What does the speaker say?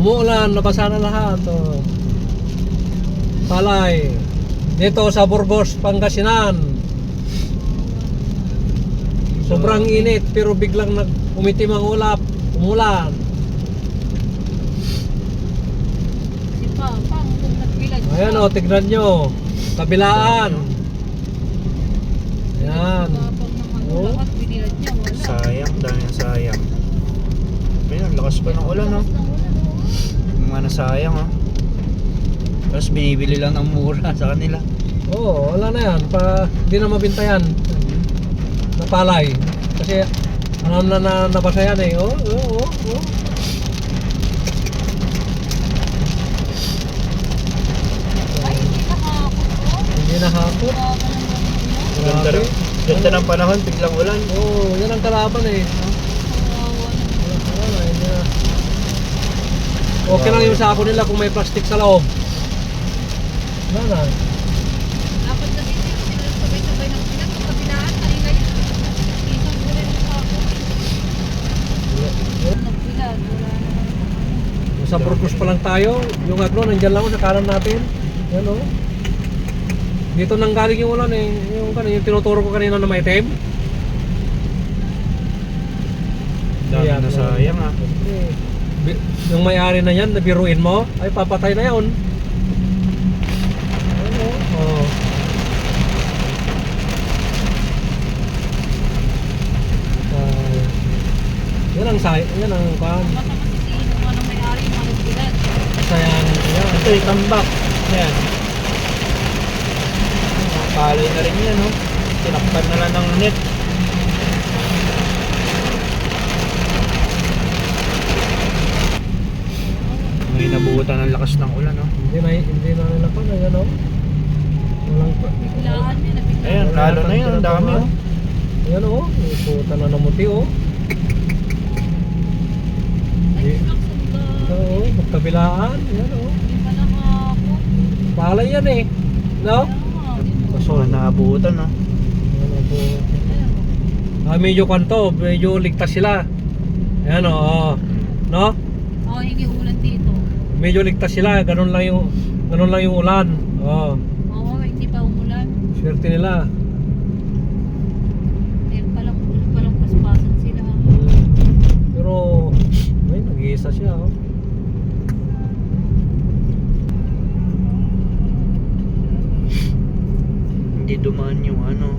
umuulan, nabasa na lahat. Oh. Palay. Dito sa Burgos, Pangasinan. Sobrang init pero biglang umitim ang ulap, umulan. Si Papa, kung nagbilag siya. Ayan o, tignan nyo. Kabilaan. Ayan. Tapang naman Oh. lahat, binilad niya, wala. Sayang, dami ang sayang. Ayun, lakas pa ng ulan, no? Lakas ng ulan, oh. Yung mga nasayang, oh. Tapos binibili lang ng mura sa kanila. Oo, wala na yan. Hindi na mabintayan. Napalay. Kasi ano na nabasa yan eh. Oh. Ay, hindi nakakot, oh. Hindi na hapon. Baba ng ganun, no? Ganda, ganda ng panahon, biglang ulan. Oo, yan ang kalaban eh. Kawawa naman. Wala na, hindi na. Okay lang yung sako nila kung may plastic sa loob. Wala na. Dapat kasi sila sabay-sabay ng pinag sa kabilaan, kanina yun. Isang ulan yung sako. Nagbilad, wala naman. Sa Burgos pa lang tayo. Yung agro, nandyan lang sa kanan natin. Yan o. Dito nang galing yung ulan eh. Yung tinuturo ko kanina na may item. Dami Ayan, nasayang, ah. Yung may-ari na yan, nabiruin mo, ay papatay na yun. Ano? Oh. Yan ang yan ang kan. Masama si Sino, anong may-ari, mga nagbilad. Sayang yan. Ito, itambak. Yan. Palay na rin yan, no? Tinakpan na lang ng net. May nabuhutan ng lakas ng ulan, no? Hindi na nila pa na yan oh. Walang Biglaan yan, nabiglaan. Ayan, lalo na yun, ang dami, oh. Yan oh, puta na namuti oh. Ay, laksan ba? Oo, magkabilaan, yan oh. Hindi pa nakakot. Palay yan eh. No? So, naabutan, no? Ano po? Medyo kanto, medyo ligtas sila. Ayan oh. No? Oo, hindi ulan dito. Medyo ligtas sila, ganun lang yung ulan. Oh, Oo, hindi pa umulan. swerte nila. Meron palang paspasan sila. Pero ay nag-iisa siya oh. Hindi dumaan yung ano,